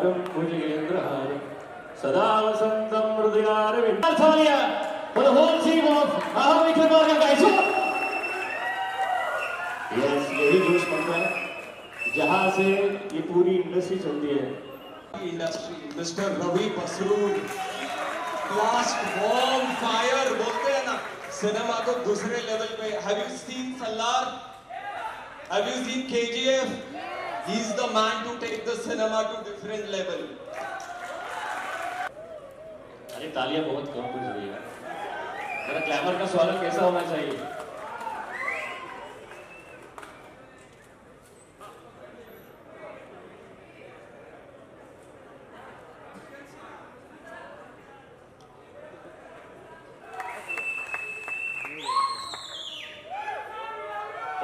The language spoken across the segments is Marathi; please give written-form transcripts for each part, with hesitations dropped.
भागम भुजगेंद्रहारम सदा वसंतम हृदयारविंदार्थालिया for the whole team of Mahavikramaga guys. Yes, यही जोश बनता है जहाँ से ये पूरी इंडस्ट्री चलती है. Industry mister Ravi Basrur blast bomb fire बोलते हैं ना सिनेमा को दूसरे लेवल पे. Have you seen Salaar? Have you seen KGF? He is the man to take the cinema to different level. अरे तालियां बहुत कम बज रही है. मेरा ग्लैमर का स्वागत कैसा होना चाहिए?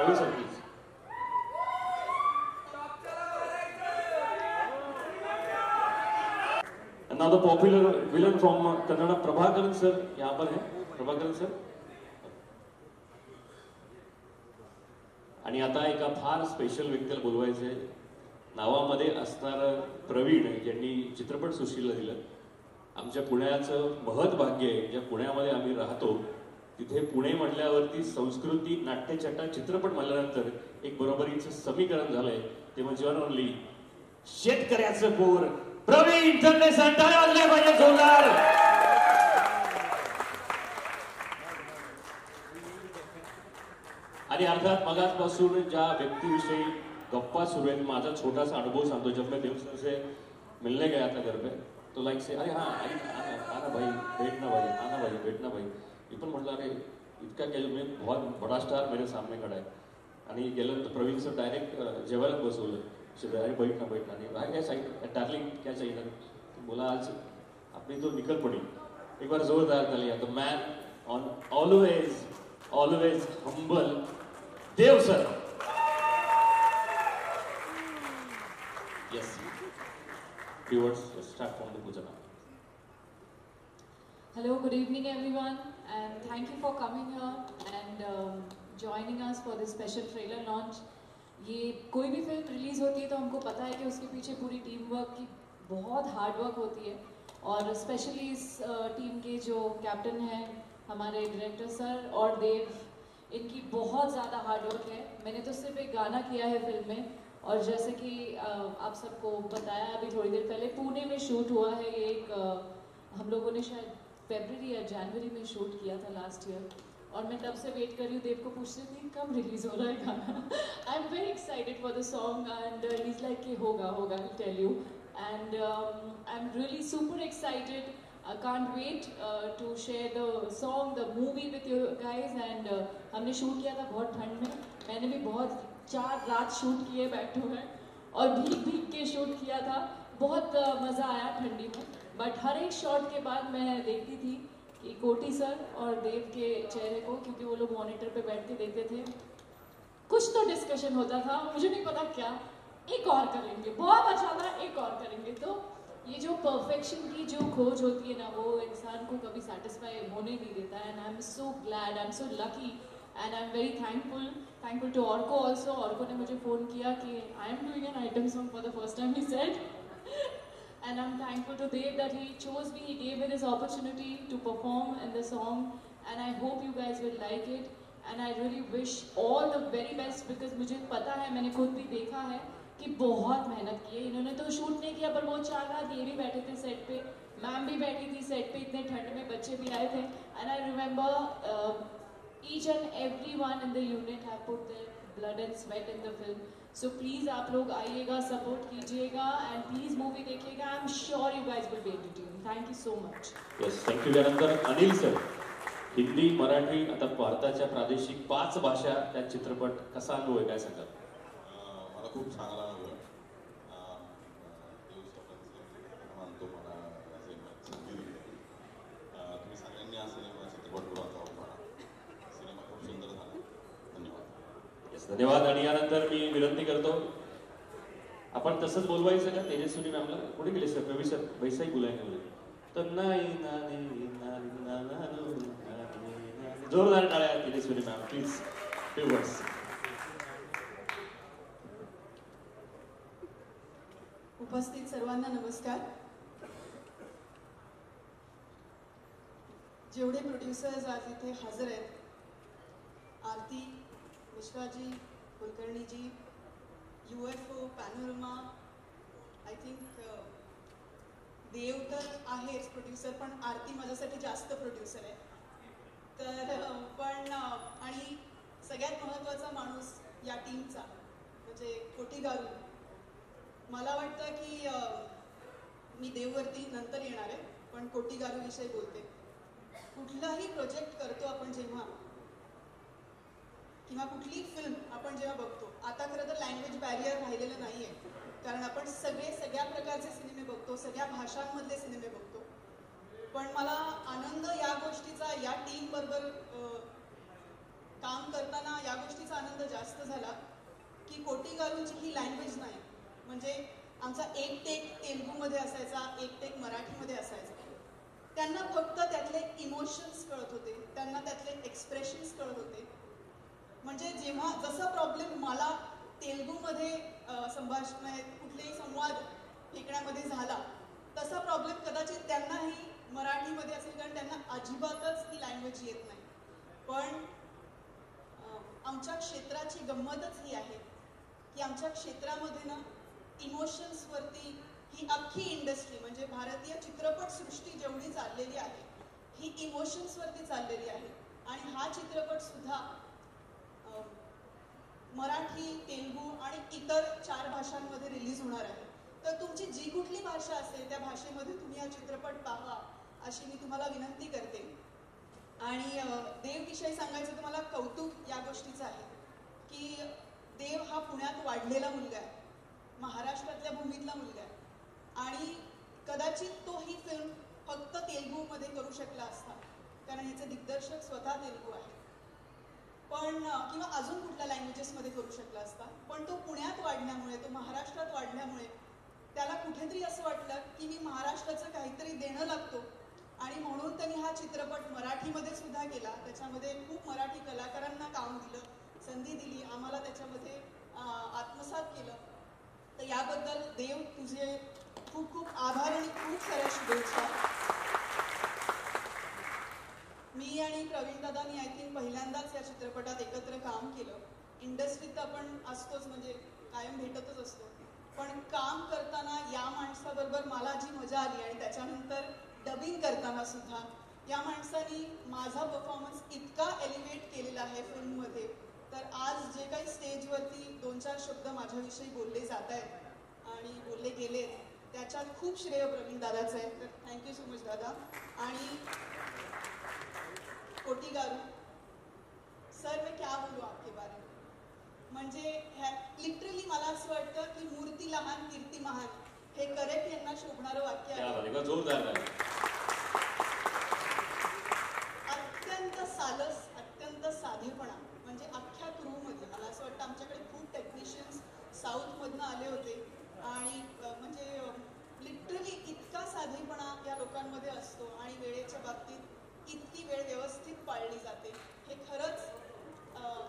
Ravi sir please. Now the popular villain from Kannada, Prabhakaran sir यहाँ पर है. प्रभाकरन सर. आणि आता एका फार स्पेशल व्यक्तीला बोलवायचे. नावामध्ये असणार प्रवीण यांनी चित्रपट सृष्टीला दिलं. आमच्या पुण्याचं महत् भाग्य आहे. ज्या पुण्यामध्ये आम्ही राहतो तिथे पुणे म्हटल्यावरती संस्कृती नाट्यछटा चित्रपट म्हणल्यानंतर एक बरोबरीचं समीकरण झालंय. ते म्हणजे वन ओनली शेतकऱ्याचं पोर प्रवीण चंद्रे संताने वाजले पाहिजे जोरदार. आणि अर्थात मगाचपासून ज्या व्यक्तीविषयी गप्पा सुरू आहेत माझा छोटासा अनुभव सांगतो. जब मैं देव सर से मिलने गया था घर पे तो लाइक से अरे हाँ आना भाई बैठना भाई आना भाई बैठना भाई. मी पण म्हटलं अरे इतका क्या मी बहुत बड़ा स्टार मेरे सामने खड़ा है. आणि गेल्यानंतर प्रवीण सर डायरेक्ट जेवायला बसवलं. अरे बैठना बैठना नहीं भाई क्या चाहिए डार्लिंग क्या चाहिए ना. बोला आज अपनी तो निकल पड़ी. एक बार जोरदार तालियां. The man on always humble Dev sir. Yes. Few words. Let's start from the puja now. Hello, good evening everyone, and thank you for coming here and joining us for this special trailer launch. ये कोई भी फिल्म रिलीज होती है तो हमको पता है कि उसके पीछे पूरी टीम वर्क की बहुत हार्ड वर्क होती है. और स्पेशली इस टीम के जो कैप्टन हैं हमारे डायरेक्टर सर और देव, इनकी बहुत ज़्यादा हार्ड वर्क है. मैंने तो सिर्फ एक गाना किया है फिल्म में. और जैसे कि आप सबको बताया अभी थोड़ी देर पहले पुणे में शूट हुआ है. ये एक हम लोगों ने शायद फरवरी या जनवरी में शूट किया था लास्ट ईयर. और मैं तब से वेट कर रही हूँ. देव को पूछ रही थी कब रिलीज हो रहा है गाना. आई am very excited for the song and he is like कि होगा I tell you. End I am really super excited. I can't wait to share the song, the movie with you guys. And हमने शूट किया था बहुत ठंड में. मैंने भी बहुत 4 रात शूट किए बैक टू बैक और भीग के शूट किया था. बहुत मज़ा आया ठंडी में. बट हर एक शॉट के बाद मैं देखती थी कि कोटी सर और देव के चेहरे को, क्योंकि वो लोग मॉनिटर पे बैठ के देखते थे, कुछ तो डिस्कशन होता था. मुझे नहीं पता क्या. एक और करेंगे, बहुत अच्छा था, एक और करेंगे. तो ये जो परफेक्शन की जो खोज होती है ना वो इंसान को कभी सेटिस्फाई होने नहीं देता है. And I am so glad, I am so lucky and I am very thankful to Arko also. Arko ने मुझे फ़ोन किया कि I am doing an item song for the first time he said. And I'm thankful to Dev that he chose me, he gave me this opportunity to perform in the song, and I hope you guys will like it. And I really wish all the very best because मुझे पता है, मैंने खुद भी देखा है कि बहुत मेहनत की है. इन्होंने तो शूट नहीं किया पर वो 4 रात ये भी बैठे थे सेट पे, मैम भी बैठी थी सेट पे, इतने ठंड में बच्चे भी आए थे. And I remember each end every one in the unit have put their blood end sweat in the film. So please आप लोग आइएगा, सपोर्ट कीजिएगा एंड प्लीज़ मूवी देखिएगा. I am sure you guys will be entertained. Thank you so much. Yes, thank you. त्यानंतर अनिल सर. हिंदी, मराठी, आता भारताच्या प्रादेशिक 5 भाषा त्या चित्रपट कसा अनुभव आहे काय सांगाल? मला खूप चांगला अनुभव आहे. मानतो मला संधी दिली. तुम्ही सगळ्यांनी हा सिनेमा चित्रपट बघा. सिनेमा खूप सुंदर झाला. धन्यवाद. येस, धन्यवाद. आणि यानंतर मी विनंती करतो आपण तसंच बोलवायचं का तेजस्विनी मॅमला. कुठे गेले सर? रवी सर वैसाही बोलायला तर नाही. जोरदार टाळ्या Tejaswini ma'am please. Few words. उपस्थित सर्वांना नमस्कार. जेवढे प्रोड्युसर्स आज इथे हजर आहेत, Aarti Mishraji, Kulkarniji, UFO, panorama, I think Dev तर आहेच प्रोड्युसर, पण आरती माझ्यासाठी जास्त प्रोड्युसर आहे. तर पण आणि सगळ्यात महत्त्वाचा माणूस या टीमचा म्हणजे कोटी गारू. मला वाटतं की मी देववरती नंतर येणार आहे, पण कोटी गारूविषयी बोलते. कुठलाही प्रोजेक्ट करतो आपण जेव्हा, किंवा कुठली फिल्म आपण जेव्हा बघतो, आता खरं तर लँग्वेज बॅरियर राहिलेलं नाही आहे, कारण आपण सगळ्या प्रकारचे सिनेमे बघतो, सगळ्या भाषांमधले सिनेमे बघतो. पण मला आनंद या गोष्टीचा, या टीमबरोबर काम करताना या गोष्टीचा आनंद जास्त झाला की कोटी गारूंची ही लँग्वेज नाही. म्हणजे आमचा एक टेक तेलुगूमध्ये असायचा, एक टेक मराठीमध्ये असायचा. त्यांना फक्त त्यातले इमोशन्स कळत होते, त्यांना त्यातले एक्सप्रेशन्स कळत होते. म्हणजे जेव्हा जसा प्रॉब्लेम मला तेलुगूमध्ये संभाषण, कुठलेही संवाद फेकण्यामध्ये झाला, तसा प्रॉब्लेम कदाचित त्यांनाही मराठीमध्ये असेल, कारण त्यांना अजिबातच ही लँग्वेज येत नाही. पण आमच्या क्षेत्राची गंमतच ही आहे की आमच्या क्षेत्रामध्ये ना इमोशन्सवरती ही अख्खी इंडस्ट्री, म्हणजे भारतीय चित्रपटसृष्टी जेवढी चाललेली आहे ही इमोशन्सवरती चाललेली आहे. आणि हा चित्रपटसुद्धा मराठी, तेलुगू आणि इतर 4 भाषांमध्ये रिलीज होणार आहे. तर तुमची जी कुठली भाषा असेल त्या भाषेमध्ये तुम्ही हा चित्रपट पहा अशी मी तुम्हाला विनंती करते. आणि देवविषयी सांगायचं तर मला कौतुक या गोष्टीचं आहे की देव हा पुण्यात वाढलेला मुलगा आहे, महाराष्ट्रातल्या भूमीतला मुलगा आहे. आणि कदाचित तो ही फिल्म फक्त तेलुगूमध्ये करू शकला असता, कारण ह्याचे दिग्दर्शक स्वतः तेलुगू आहे. पण किंवा अजून कुठल्या लँग्वेजेसमध्ये करू शकला असता, पण तो पुण्यात वाढण्यामुळे, तो महाराष्ट्रात वाढल्यामुळे त्याला कुठेतरी असं वाटलं की मी महाराष्ट्राचं काहीतरी देणं लागतो. आणि म्हणून त्यांनी हा चित्रपट मराठीमध्ये सुद्धा केला. त्याच्यामध्ये खूप मराठी कलाकारांना काम दिलं, संधी दिली, आम्हाला त्याच्यामध्ये आत्मसात केलं. तर याबद्दल देव तुझे खूप खूप आभार आणि खूप साऱ्या शुभेच्छा. मी आणि प्रवीण दादांनी आय थिंक पहिल्यांदाच या चित्रपटात एकत्र काम केलं. इंडस्ट्रीत तर आपण असतोच, म्हणजे कायम भेटतच असतो, पण काम करताना या माणसाबरोबर मला जी मजा आली, आणि त्याच्यानंतर डबिंग करताना सुद्धा या माणसाने माझा परफॉर्मन्स इतका एलिव्हेट केलेला आहे फिल्ममध्ये. तर आज जे काही स्टेजवरती 2-4 शब्द माझ्याविषयी बोलले जात आहेत आणि बोलले गेले, त्याच्यात खूप श्रेय प्रवीण दादाचं आहे. तर थँक्यू सो मच दादा. आणि कोटी गारू सर, मैं क्या बोलू आपके बारे में. म्हणजे लिटरली मला असं वाटतं की मूर्ती लहान कीर्ती महान हे करेक्ट यांना शोभणारं वाक्य आहे. जोरदार आहे. अत्यंत सालस, अत्यंत साधेपणा. म्हणजे अख्ख्या क्रूमध्ये मला असं वाटतं आमच्याकडे खूप टेक्निशियन्स साऊथमधनं आले होते, आणि म्हणजे लिटरली इतका साधेपणा या लोकांमध्ये असतो, आणि वेळेच्या बाबतीत इतकी वेळ व्यवस्थित पाळली जाते. हे खरंच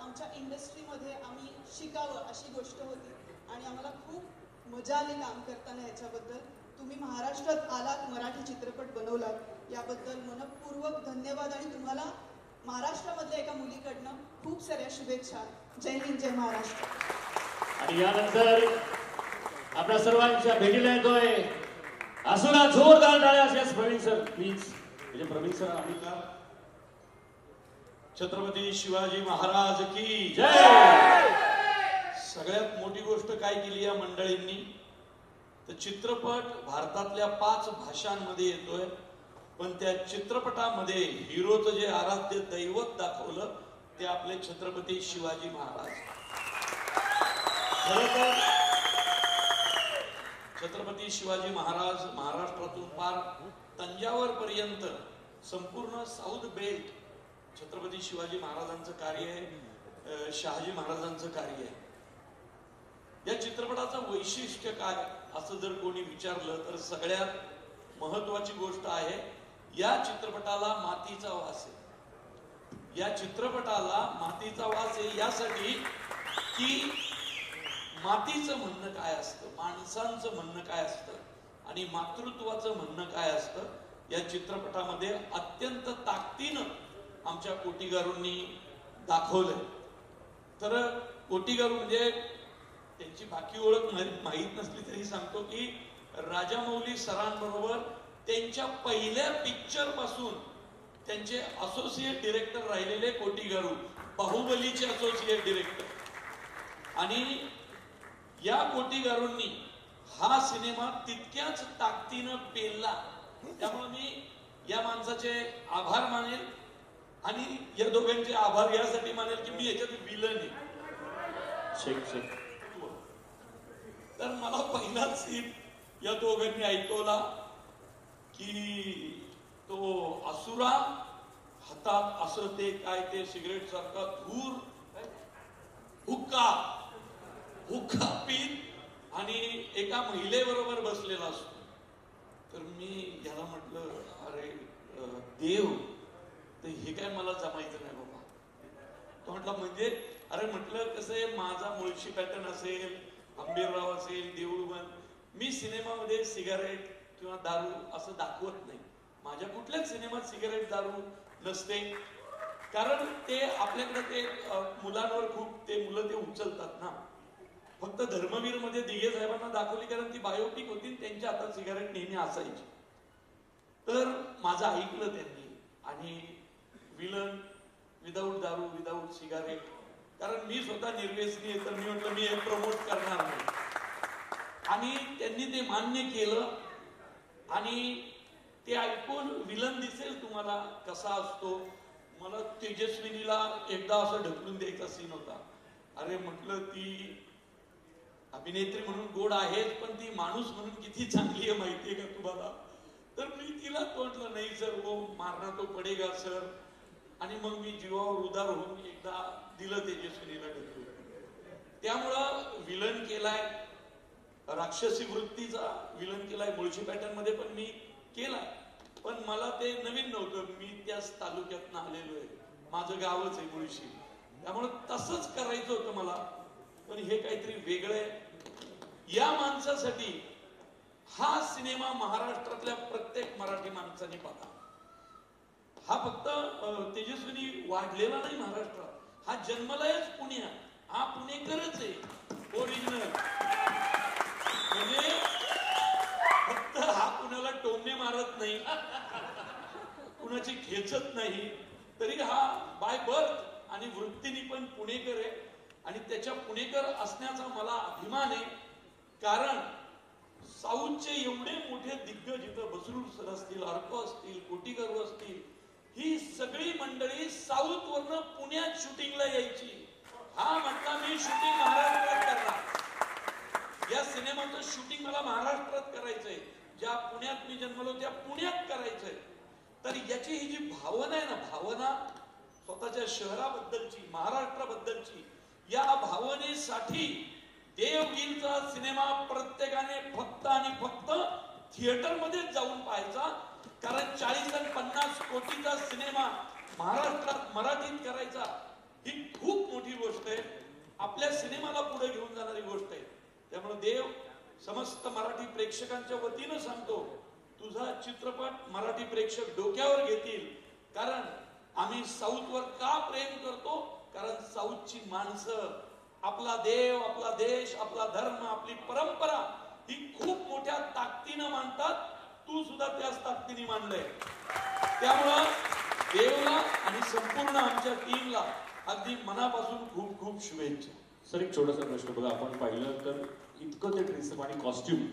आमच्या इंडस्ट्रीमध्ये आम्ही शिकावं अशी गोष्ट होती, आणि आम्हाला खूप मजा आली काम करताना. ह्याच्याबद्दल तुम्ही महाराष्ट्रात आलात, मराठी चित्रपट बनवलात, याबद्दल मनपूर्वक धन्यवाद. आणि तुम्हाला महाराष्ट्रामधल्या एका मुलीकडनं खूप साऱ्या शुभेच्छा. जय हिंद, जय महाराष्ट्र. आणि यानंतर आपल्या सर्वांच्या भेटीला येतोय असुरा जोरदार टाळ्या असल्यास प्रवीण सर प्लीज. म्हणजे प्रवीण सर आम्ही का छत्रपती शिवाजी महाराज की जय. सगळ्यात मोठी गोष्ट काय केली या मंडळींनी, तर चित्रपट भारतातल्या 5 भाषांमध्ये येतोय, पण त्या चित्रपटामध्ये हिरोचं जे आराध्य दैवत दाखवलं ते आपले छत्रपती शिवाजी महाराज. खरं तर छत्रपती शिवाजी महाराज महाराष्ट्रातून पार तंजावर पर्यंत संपूर्ण साऊथ बेल्ट छत्रपती शिवाजी महाराजांचं कार्य आहे, शहाजी महाराजांचं कार्य आहे. या चित्रपटाचं वैशिष्ट्य काय असं जर कोणी विचारलं तर सगळ्यात महत्वाची गोष्ट आहे, या चित्रपटाला मातीचा वास आहे. या चित्रपटाला मातीचा वास आहे यासाठी की मातीचं म्हणणं काय असतं, माणसांचं म्हणणं काय असतं आणि मातृत्वाचं म्हणणं काय असतं या चित्रपटामध्ये अत्यंत ताकदीनं आमच्या कोटीगारूंनी दाखवलंय. तर कोटीगारू म्हणजे त्यांची बाकी ओळख माहीत नसली तरी सांगतो की राजामौली सरांबरोबर त्यांच्या पहिल्या पिक्चर पासून त्यांचे असोसिएट डिरेक्टर राहिलेले कोटीगारू, बाहुबलीचे असोसिएट डिरेक्टर. आणि या कोटीगारूंनी हा सिनेमा तितक्याच ताकदीनं पेलला. त्यामुळे मी या माणसाचे आभार मानेल आणि या दोघांचे आभार यासाठी मानेल की मी याच्यात विलन आहे. तर मला पहिलाच सीन या दोघांनी ऐकवला की तो असुरा हातात असं ते काय ते सिगरेट सारखा धूर हुक्का पीत आणि एका महिलेबरोबर बसलेला असतो. तर मी याला म्हटलं अरे देव, तर हे काय मला जमायचं नाही बाबा. तो म्हटलं म्हणजे, अरे म्हटलं कसं आहे, माझा मुळशी पॅटर्न असेल, आंबेरराव असेल, देऊळवन, मी सिनेमामध्ये सिगारेट किंवा दारू असं दाखवत नाही. माझ्या कुठल्याच सिनेमात सिगारेट दारू नसते, कारण ते आपल्याकडे ते मुलांवर खूप ते मुलं ते उचलतात ना. फक्त धर्मवीर मध्ये दिघे साहेबांना दाखवली कारण ती बायोपिक होती, त्यांच्या हातात सिगारेट नेहमी असायची. तर माझं ऐकलं त्यांनी आणि विलन विदाऊट दारू विदाऊट सिगारेट, कारण मी स्वतः निर्व्यसनी आहे तर मी म्हटलं मी हे प्रमोट करणार नाही. आणि त्यांनी ते मान्य केलं आणि ते ऐकून विलन दिसेल तुम्हाला कसा असतो. मला तेजस्विनीला एकदा असं ढकलून द्यायचा सीन होता. अरे म्हटलं ती अभिनेत्री म्हणून गोड आहेच, पण ती माणूस म्हणून किती चांगली आहे माहितीये का तुम्हाला. तर मी तिला म्हटलं नाही सर, वो मारना तो पडेगा सर. आणि मग मी जीवावर उदार होऊन एकदा दिलं तेजस्विनीला ढकलून. त्यामुळं विलन केलाय, राक्षसी वृत्तीचा विलन केलाय, मुळशी पॅटर्न मध्ये पण मी केलाय. पण मला ते नवीन नव्हतं, मी त्याच तालुक्यात आलेलो आहे, माझं गावच आहे मुळशी, त्यामुळे तसंच करायचं होतं मला. पण हे काहीतरी वेगळं आहे. या माणसासाठी हा सिनेमा महाराष्ट्रातल्या प्रत्येक मराठी माणसाने बघा. हा फक्त तेजस्विनी वाढलेला नाही महाराष्ट्रात, हा जन्मलाच पुण्यात, हा पुणेकरच आहे ओरिजिनल. म्हणजे फक्त हा कुणाला टोमणे मारत नाही, कुणाची खेचत नाही, तरी हा बाय बर्थ आणि वृत्तीने पण पुणेकर आहे. आणि त्याच्या पुणेकर असण्याचा मला अभिमान आहे, कारण साऊथचे एवढे मोठे दिग्गज इथं बसरूड सर असतील, अर्को असतील, कोटीगारू असतील, ही सगळी मंडळी साऊथ वरनं पुण्यात शूटिंगला यायची. हा म्हटला मी शूटिंग महाराष्ट्रात करणार, या सिनेमाचं शूटिंग मला महाराष्ट्रात करायचंय, ज्या पुण्यात मी जन्मलो त्या पुण्यात करायचंय. तर याची ही जी भावना आहे ना, भावना स्वतःच्या शहराबद्दलची, महाराष्ट्राबद्दलची, या भावनेसाठी देवगीरचा सिनेमा प्रत्येकाने फक्त आणि फक्त थिएटरमध्येच जाऊन पाहायचा. कारण 40 आणि 50 कोटीचा सिनेमा महाराष्ट्रात मराठीत करायचा ही खूप मोठी गोष्ट आहे, आपल्या सिनेमाला पुढे घेऊन जाणारी गोष्ट आहे. त्यामुळे देव समस्त मराठी प्रेक्षकांच्या वतीनं सांगतो, तुझा चित्रपट मराठी प्रेक्षक डोक्यावर घेतील. कारण आम्ही साऊथवर का प्रेम करतो, कारण साऊथची माणसं आपला देव, आपला देश, आपला धर्म, आपली परंपरा ही खूप मोठ्या ताकदीनं मानतात. तू सुद्धा त्याच ताकदीने मानलंय. त्यामुळं देवला आणि संपूर्ण आमच्या टीमला अगदी मनापासून खूप खूप शुभेच्छा. सर एक छोटासा प्रश्न बघा, आपण पाहिलं तर इतकं ते ड्रेस आणि कॉस्ट्युम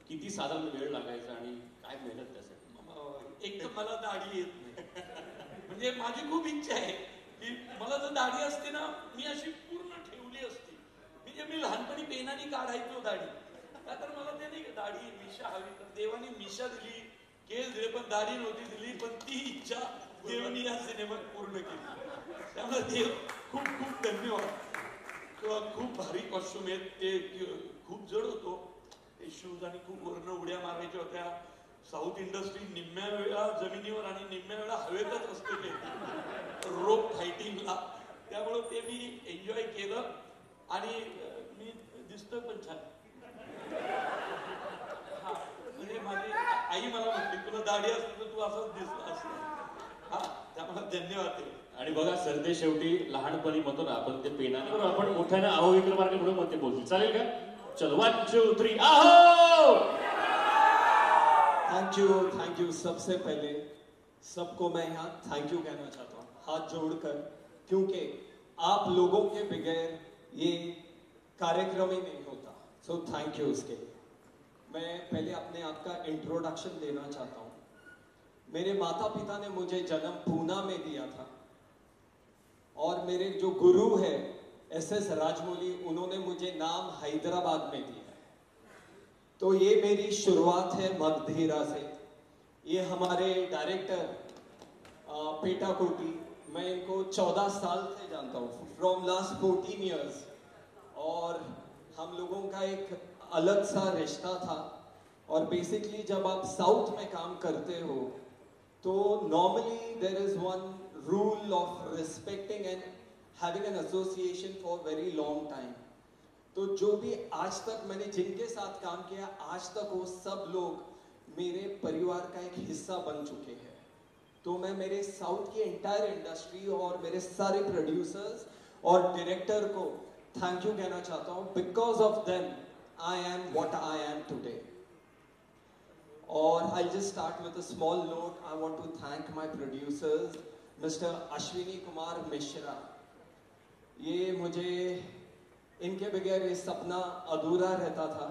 किती साधारण वेळ लागायचा आणि काय मेहनत त्यासाठी. एक तर मला दाढी येत नाही, म्हणजे माझी खूप इच्छा आहे की मला जर दाढी असते ना, मी अशी पूर्ण ठेवली असती. म्हणजे मी लहानपणी पेनाने काढायचो दाढी, का तर मला ते नाही दाढी मिशा हवी, तर देवाने मिशा दिली, केस दिले, पण दाढी नव्हती दिली. पण ती इच्छा देवाने या सिनेमात पूर्ण केली. त्यामुळे देव खूप खूप धन्यवाद. खूप भारी कॉस्ट्युम आहेत, ते खूप जड होतो ते शूज, आणि खूप वर्ण उड्या मारायच्या होत्या. साऊथ इंडस्ट्री निम्म्या वेळा जमिनीवर आणि निम्म्या वेळा हवेतच असते ते रोप फायटिंगला. त्यामुळे ते मी एन्जॉय केलं आणि मी दिसतोय पण छान. हा म्हणजे माझी आई मला म्हटली तुला दाढी असते तर तू असंच दिसला असं. हा त्यामुळे धन्यवाद ते. आणि बघा सरते शेवटी लहानपणी म्हणतो ना आपण ते पेनाने बरोबर आपण मोठ्याने आहो विक्रमार्के म्हणून म्हणते बोलतील. चालेल का? चलो 1 2 3 आहो. Thank you. सबसे पहले सबको मैं यहाँ थैंक यू कहना चाहता हूँ हाथ जोड़कर, क्योंकि आप लोगों के बगैर ये कार्यक्रम ही नहीं होता. सो थैंक यू उसके लिए. मैं पहले अपने आप का इंट्रोडक्शन देना चाहता हूँ. मेरे माता पिता ने मुझे जन्म पूना में दिया था और मेरे जो गुरु है SS राजमौली, उन्होंने मुझे नाम हैदराबाद में दिया है. तो ये मेरी शुरुआत है मगधीरा से. ये हमारे डायरेक्टर पेटा कोटी, मैं इनको 14 साल से जानता हूँ, फ्रॉम लास्ट 14 ईयर्स. और हम लोगों का एक अलग सा रिश्ता था. और बेसिकली जब आप साउथ में काम करते हो तो normally there is one rule of respecting and having an association for very long time. तो जो भी आज तक मैंने जिनके साथ काम किया, आज तक वो सब लोग मेरे परिवार का एक हिस्सा बन चुके हैं. तो मैं मेरे साउथ की एंटायर इंडस्ट्री और मेरे सारे प्रोड्यूसर्स और डायरेक्टर को थैंक यू कहना चाहता हूँ. Because of them I am what I am today. और I just start with a small note. I want to thank my producers mister Ashwini Kumar Mishra. ये मुझे इनके बगैर ये सपना अधूरा रहता था.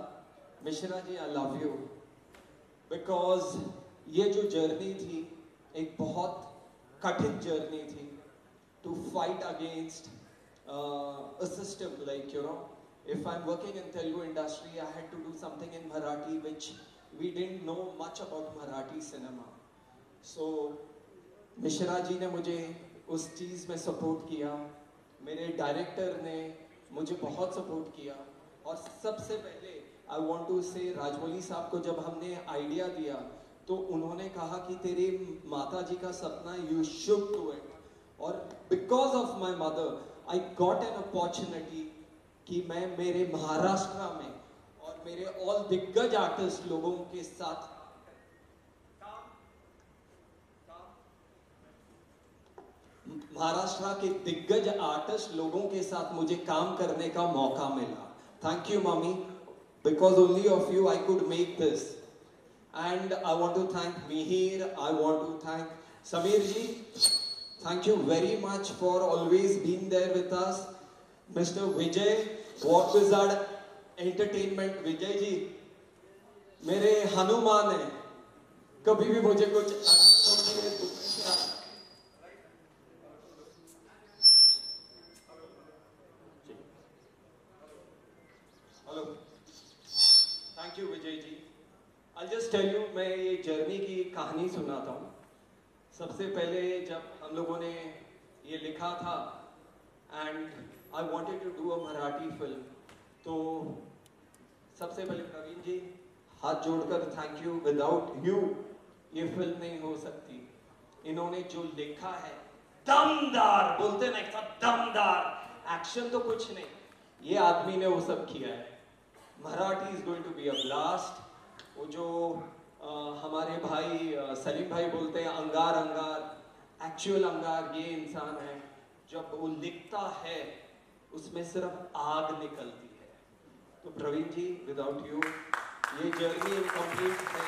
Mishra ji I love you. Because ये जो जर्नी थी एक बहुत कठिन जर्नी थी to fight against a system, like you know, if I'm working in Telugu industry, I had to do something in Marathi which we didn't know much about Marathi cinema. So Mishra ji ने मुझे उस चीज़ में सपोर्ट किया. मेरे डायरेक्टर ने मुझे बहुत सपोर्ट किया. और सबसे पहले आई वांट टू से राजमौली साहब को जब हमने आइडिया दिया तो उन्होंने कहा कि तेरी माता जी का सपना यू शुड डू इट. और because of my mother I got an opportunity कि मैं मेरे महाराष्ट्र में और मेरे ऑल दिग्गज आर्टिस्ट लोगों के साथ महाराष्ट्र के दिग्गज आर्टिस्ट लोगों के साथ मुझे काम करने का मौका मिला. Thank you mummy. Because only of you I could make this. And I want to thank Mihir. I want to thank Sameer ji. Thank you very much for always being there with us. Mr. Vijay, Walk Wizard Entertainment, Vijay ji मेरे हनुमान है. कभी भी मुझे कुछ hello. Thank you Vijay ji. I'll just tell you, मैं ये जर्नी की कहानी सुनाता हूँ. सबसे पहले जब हम लोगों ने ये लिखा था and I wanted to do a Marathi film, तो सबसे पहले प्रवीण जी हाथ जोड़कर थैंक यू. विदाउट यू ये फिल्म नहीं हो सकती. इन्होंने जो लिखा है दमदार, बोलते ना एक दमदार एक्शन तो कुछ नहीं, ये आदमी ने वो सब किया है. Marathi is going to be a blast. वो जो हमारे भाई सलीम भाई बोलते हैं अंगार अंगार, एक्चुअल अंगार ये इंसान है. जब वो लिखता है उसमें सिर्फ आग निकलती है. तो प्रवीण जी विदाउट यू ये जर्नी इनकम्प्लीट है.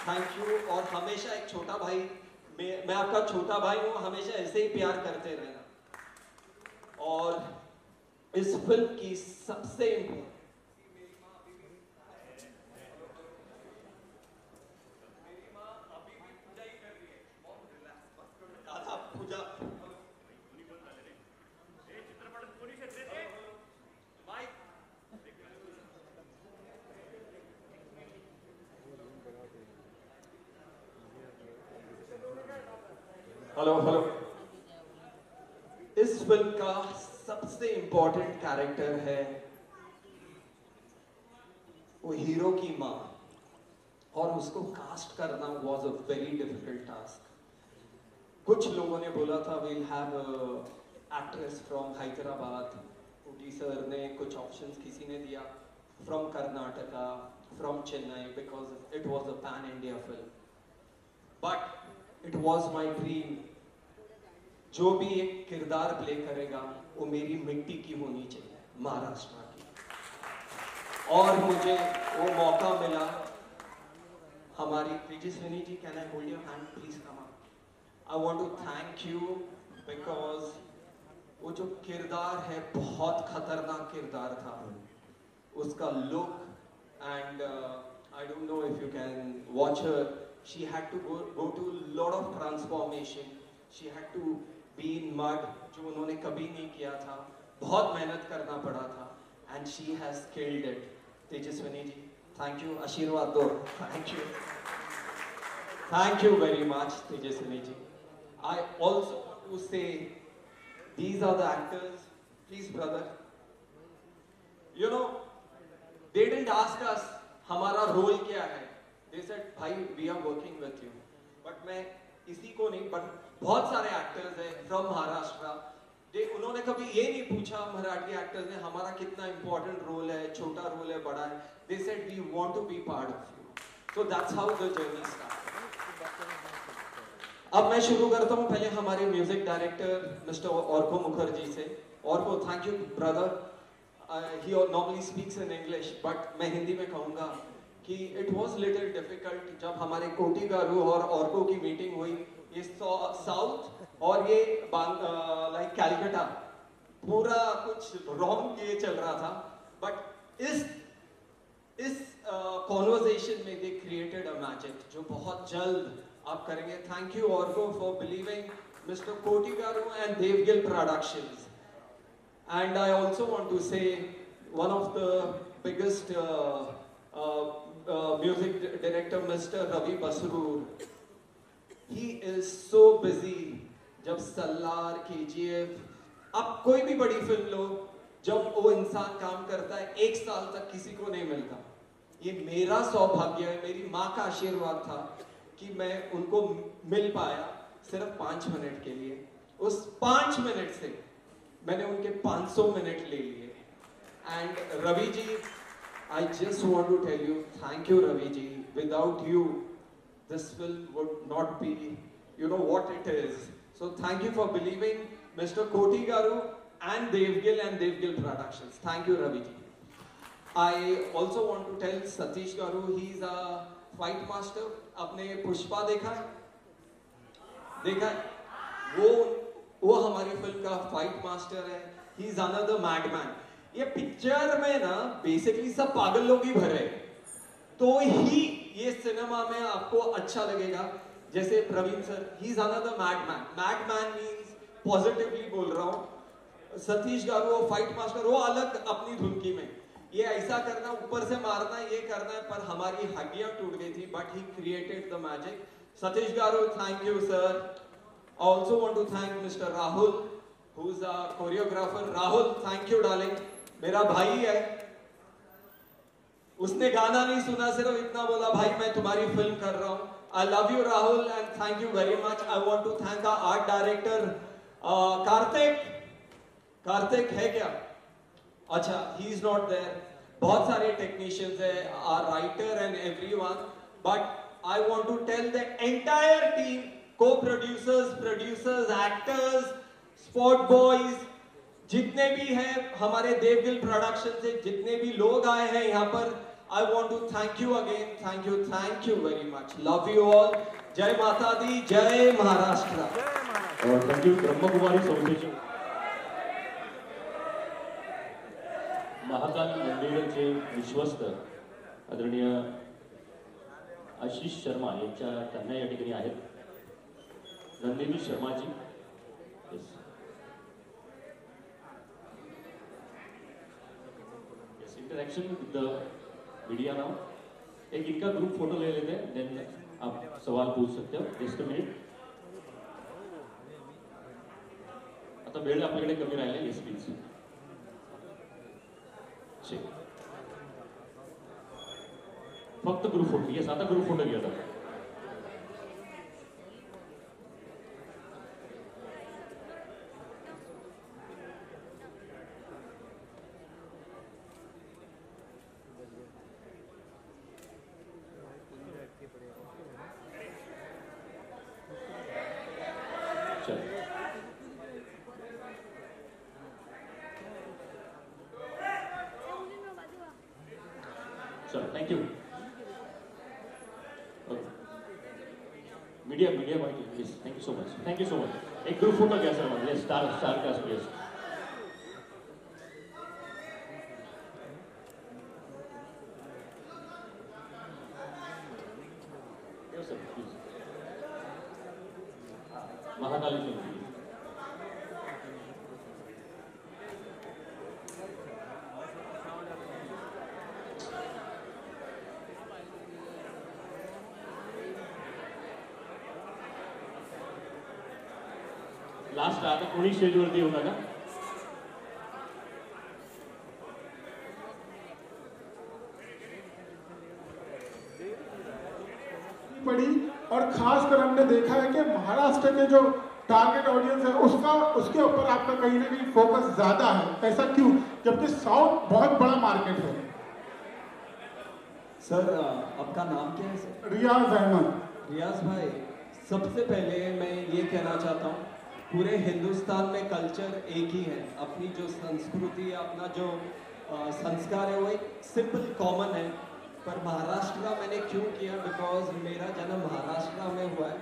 Thank you. और हमेशा एक छोटा भाई, मैं आपका छोटा भाई हूँ, हमेशा ऐसे ही प्यार करते रहना. और इस फिल्म की सबसे इम्पोर्टेंट हेलो. इस फिल्म का सबसे इंपॉर्टेंट कैरेक्टर है वो हीरो की माँ. और उसको कास्ट करना was a very difficult task. कुछ लोगों ने बोला था we'll have a actress from Hyderabad. कोटी सर ने कुछ ऑप्शंस किसी ने दिया. from Karnataka, from Chennai, because it was a pan-India film. But it was my dream. जो भी एक किरदार प्ले करेगा वो मेरी मिट्टी की होनी चाहिए, महाराष्ट्र की. और मुझे वो मौका मिला. हमारी तेजस्विनी जी, can I hold your hand? Please come up. I want to thank you because वो जो किरदार है बहुत खतरनाक किरदार था. उसका look and I don't know if you can watch her. She had to go to a lot of transformation. She had to be in mud, जो उन्होंने कभी नहीं किया था. बहुत मेहनत करना पड़ा था. And she has killed it. Tejaswini G, thank you. आशीर्वाद दो. Thank you. Thank you very much, Tejaswini ji. I also want to say, these are the actors. Please, brother. You know, they didn't ask us, हमारा रोल क्या है. They said, भाई, we are working with you. But मैं इसी को नहीं, but बहुत सारे actors हैं from Maharashtra. उन्होंने कभी ये नहीं पूछा मराठी एक्टर्स ने हमारा कितना important रोल है, छोटा रोल है, बड़ा है. They said, we want to be part of you. So that's how the journey started. अब मैं शुरू करता हूँ पहले हमारे music director mister औरको Mukherjee say. औरको, thank you brother. He normally speaks in English, but मैं हिंदी में कहूँगा कि इट वाज लिटिल डिफिकल्ट जब हमारे कोटी गारू और औरको की मीटिंग हुई. ये साउथ और ये लाइक कैलकटा पूरा कुछ रॉन्ग ये चल रहा था. बट इस कॉन्वर्सेशन में दे क्रिएटेड अ मैजिक जो बहुत जल्द आप करेंगे. Thank you Arko for believing mister Kotigaru and Devgill productions. And I also want to say one of the biggest music director mister Ravi Basrur. He is so busy. जब सल्लार, केजीएफ, आप कोई भी बड़ी फिल्म लो, जब वो इंसान काम करता है 1 साल तक किसी को नहीं मिलता. ये मेरा सौभाग्य है, मेरी माँ का आशीर्वाद था कि मैं उनको मिल पाया सिर्फ 5 मिनट के लिए. उस 5 मिनट से मैंने उनके 500 मिनट ले लिए. And Ravi ji, I just want to tell you thank you Ravi ji. Without you this film would not be, you know what it is. So thank you for believing Mr. Koti Garu and Devgil Productions. Thank you Ravi ji. I also want to tell Satish Garu, he is a fight master. आपने पुष्पा देखा है? देखा है? वो हमारी फिल्म का फाइट मास्टर है. He is another madman. ये पिक्चर में ना बेसिकली सब पागल लोग ही भरे, तो ही ये सिनेमा में आपको अच्छा लगेगा. जैसे Praveen sir, he is another madman. Madman means positively बोल रहा हूँ. सतीश गारू वो फाइट मास्टर, वो अलग अपनी धुनकी में. ये ऐसा करना, ऊपर से मारना, ये करना है, पर हमारी हड्डियां टूट गई थी. But he created the magic. Satish garu, thank you sir. I also want to thank Mr. Rahul, who is a choreographer. Rahul, thank you darling. मेरा भाई है. उसने गाना नहीं सुना, सिर्फ इतना बोला, भाई मैं तुम्हारी फिल्म कर रहा हूँ. I love you Rahul and thank you very much. I want to thank our art director Karthik. Kartik है क्या? अच्छा, he is not there. बहुत सारे technicians है, our writer and everyone. But I want to tell the entire team, co-producers, producers, actors, sport boys, जितने भी हैं हमारे देवगिल प्रोडक्शन से, जितने भी लोग आए हैं यहाँ पर, I want to thank you again. Thank you very much. Love you all. जय माता दी, जय महाराष्ट्र. और थैंक यू ब्रह्मकुमारी संस्थेचे महाकाल मंदिराचे विश्वस्त आदरणीय आशिष शर्मा यांच्या कन्या या ठिकाणी आहेत. नंदिनी शर्माजी. इंटरेक्शन विद द मीडिया नाउ. एक इनका ग्रुप फोटो ले लेते हैं, देन आप सवाल पूछ सकते हो. Just a minute. आता वेळ आपल्याकडे कमी राहिला. Yes please. फक्त ग्रुप फोटो. येस, आता ग्रुप फोटो घ्या. चलो चलो थैंक यू मीडिया मीडिया भाई please thank you so much एक ग्रुप फोटो घ्या सर म्हणजे star star cast please Mahakali film last आता कोणी स्टेजवरती येऊ नका पड़ी और खासकर हमने देखा है कि महाराष्ट्र के जो टारगेट ऑडियंस है उसका उसके ऊपर आपका कहीं ना कहीं फोकस ज्यादा है, ऐसा क्यों, जबकि साउथ बहुत बड़ा मार्केट है। सर आपका नाम क्या है सर? रियाज अहमद। रियाज भाई, सबसे पहले मैं ये कहना चाहता हूँ पूरे हिंदुस्तान में कल्चर एक ही है, अपनी जो संस्कृति अपना जो संस्कार है वो एक सिंपल कॉमन है। पर महाराष्ट्र का मैंने क्यों किया, बिकॉज मेरा जन्म महाराष्ट्र में हुआ है।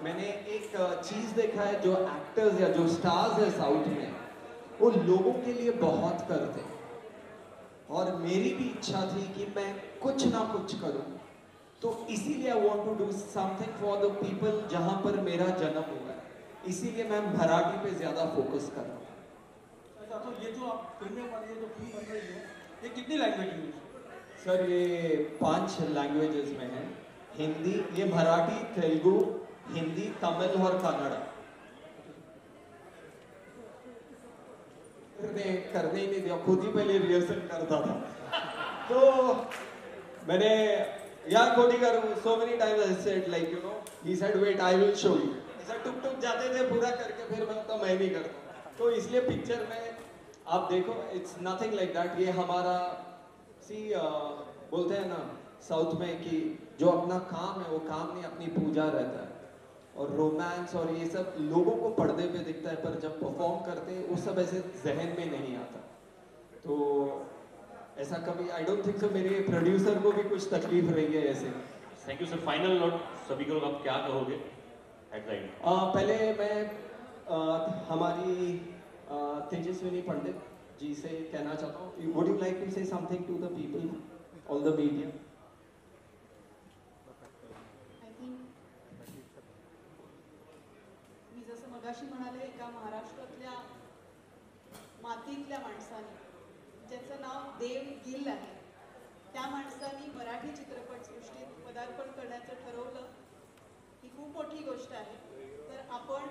मैंने एक चीज़ देखा है, जो एक्टर्स या जो स्टार्स है साउथ में वो लोगों के लिए बहुत करते हैं, और मेरी भी इच्छा थी कि मैं कुछ ना कुछ करूं, तो इसीलिए I want to do something for the people जहां पर मेरा जन्म हुआ है, इसीलिए मैं मराठी पे ज्यादा फोकस कर रहा हूँ। अच्छा, तो ये जो आप फिल्में बन रही है, जो फिल्म बन रही है, ये कितनी लैंग्वेज में? सर ये 5 लैंग्वेजेस में है। हिंदी, ये मराठी, तेलुगु, हिंदी, तमिल और कन्नड़ा। करने ही नहीं दिया, खुद ही पहले रिहर्सल करता था। तो मैंने यार कोटिकर so many times I said like you know, he said wait I will show you। ऐसा टुक टुक जाते थे पूरा करके, फिर मैं तो मैं नहीं करता। तो इसलिए पिक्चर में आप देखो इट्स नथिंग लाइक दैट। ये हमारा बोलते हैं ना साउथ में कि जो अपना काम है वो काम नहीं अपनी पूजा रहता है, और रोमांस और ये सब लोगों को पर्दे पे दिखता है, पर जब परफॉर्म करते हैं वो सब ऐसे जहन में नहीं आता। तो ऐसा कभी आई डोंट थिंक सो मेरे प्रोड्यूसर को भी कुछ तकलीफ रही है ऐसे। Thank you sir. Final note सभी को आप क्या कहोगे एट द एंड? पहले मैं हमारी तेजस्विनी पंडित जी से कहना चाहता हूँ, would you like to say something to the people, all the media? I think मी जसं मगाशी म्हणाले, एका महाराष्ट्रातल्या मातीतल्या माणसाने, ज्याचं नाव देव गिल आहे, त्या माणसाने मराठी चित्रपटसृष्टीत पदार्पण करण्याचं ठरवलं, ही खूप मोठी गोष्ट आहे। तर आपण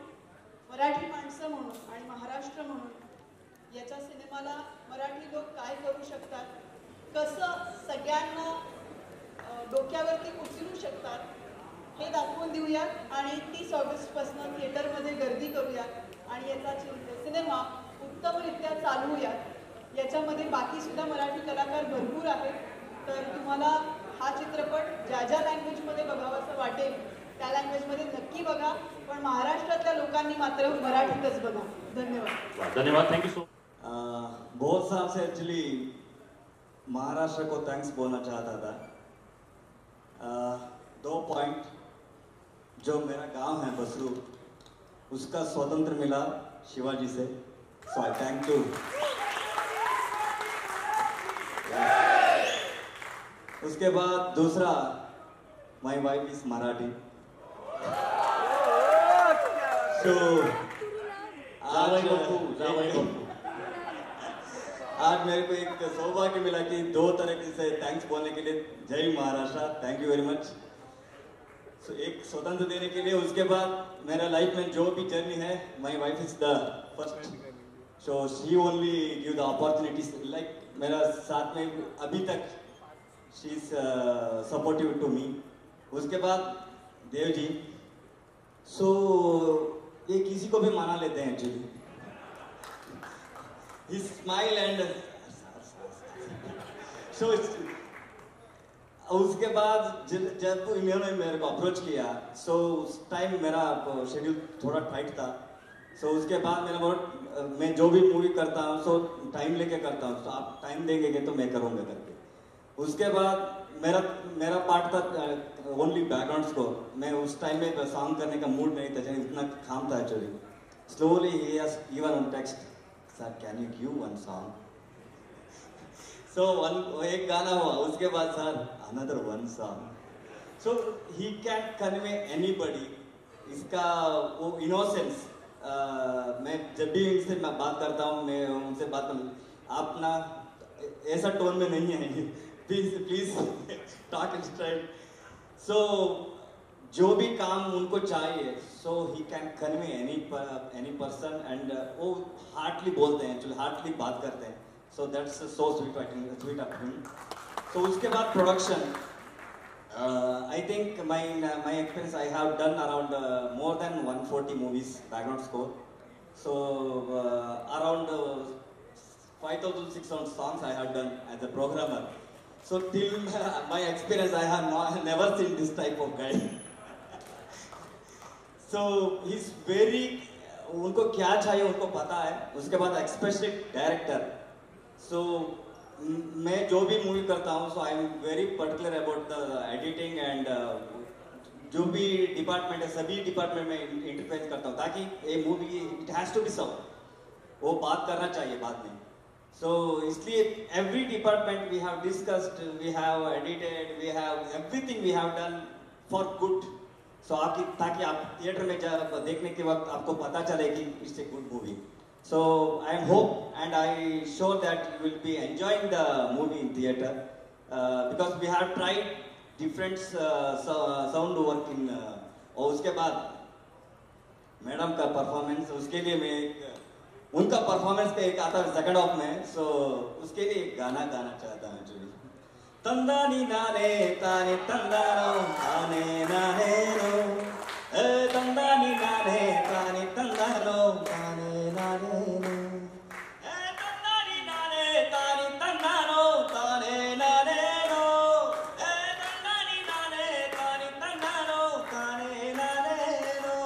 मराठी माणसं म्हणून आणि महाराष्ट्र म्हणून याच्या सिनेमाला मराठी लोक काय करू शकतात, कसं सगळ्यांना डोक्यावरती उचलू शकतात, हे दाखवून देऊयात आणि 30 ऑगस्टपासून थिएटरमध्ये गर्दी करूयात आणि याचा सिनेमा उत्तमरित्या चालवूयात। याच्यामध्ये बाकीसुद्धा मराठी कलाकार भरपूर आहेत, तर तुम्हाला हा चित्रपट ज्या ज्या लँग्वेजमध्ये बघावासं वाटेल त्या लँग्वेजमध्ये नक्की बघा, पण महाराष्ट्रातल्या लोकांनी मात्र मराठीतच बघा। धन्यवाद। धन्यवाद, थैंक यू सो। बहुत साल से एक्चुअली महाराष्ट्र को थैंक्स बोलना चाहता था। 2 पॉइंट, जो मेरा गांव है बसरू, उसका स्वतंत्र मिला शिवाजी से, सो आई थैंक यू। उसके बाद दूसरा, my wife is Marathi, so आज मेरे को एक सौभाग्य मिला कि 2 तरीके से थैंक्स बोलने के लिए। जय Maharashtra, thank you very much. So एक स्वतंत्र देने के लिए, उसके बाद मेरा लाइफ में जो भी जर्नी है, my wife is the first, so she only give the opportunities, like मेरा साथ में अभी तक she is supportive to me. उसके बाद देव जी, सो ये किसी को भी माना लेते हैं actually, he smile and so उसके बाद जब इन्होंने मेरे को अप्रोच किया, सो उस टाइम मेरा शेड्यूल थोड़ा टाइट था, सो उसके बाद मैंने बोला मैं जो भी मूवी करता हूँ सो टाइम लेके करता हूँ, तो आप टाइम देंगे तो मैं करूँगा करके। उसके बाद मेरा पार्ट था ओनली बैकग्राउंड स्कोर। मैं उस टाइम में सॉन्ग करने का मूड नहीं था, इतना काम था actually. Slowly he has given one text, sir can you give one song. So एक गाना हुआ, उसके बाद sir another one song. So he can convey anybody, इसका वो इनोसेंस। मैं जब भी इनसे मैं बात करता हूँ, मैं उनसे बात कर, आप ना ऐसा टोन में नहीं है, please talk in straight. So जो भी काम उनको चाहिए, so he can convey any person, end वो हार्टली बोलते हैं, एक्चुअली हार्टली बात करते हैं। So that's so sweet of him. So उसके बाद production, I think my experience, I have done around more than 140 movies background score. So around 5,600 songs I have done as a programmer. So till my experience, I have never seen this type of guy. So he's very, उनको क्या चाहिए उनको पता है। उसके बाद एक्सप्रेसिव डायरेक्टर। So मैं जो भी मूवी करता हूँ, so I am very particular about the editing end जो भी डिपार्टमेंट है, सभी डिपार्टमेंट में इंटरफेस करता हूँ, ताकि ये movie it has to be so, वो बात करना चाहिए बाद में। सो इसलिए every department we have discussed, we have edited, we have everything we have done for good. So आपकी, ताकि आप थिएटर में जब देखने के वक्त आपको पता चले कि it's a good movie. So I hope and I sure that you will be enjoying the movie in theater, because we have tried different sound work in और उसके बाद मैडम का परफॉर्मेंस, उसके लिए मैं उनका परफॉर्मेंस का एक आता है सेकंड ऑफ में, सो उसके लिए एक गाना गाना चाहता हूँ एक्चुअली। तंदानी नाने ताने तंदानो ताने नाने नो, तंदानी नाने ताने तंदानो ताने नाने नो, तंदानी नाने ताने तंदानो ताने नाने नो, तंदानी नाने ताने तंदानो ताने नाने नो।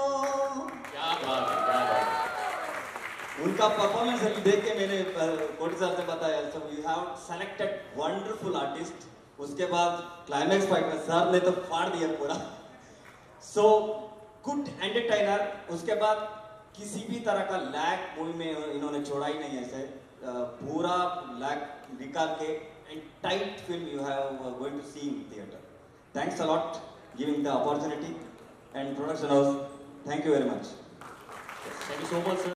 क्या बात है, क्या बात है। उनका परफॉर्मेंस देख के मैंने कोटी साहब से बताया, so you have selected wonderful artist. उसके बाद क्लाइमैक्स फाइट में सर ने तो फाड़ दिया पूरा। So good entertainer. उसके बाद किसी भी तरह का लैग मूवी में इन्होंने छोड़ा ही नहीं, ऐसे पूरा लैग निकाल के and tight film you have going to see in theatre. Thanks a lot giving the opportunity and production house, thank you very much. Thank you so much sir.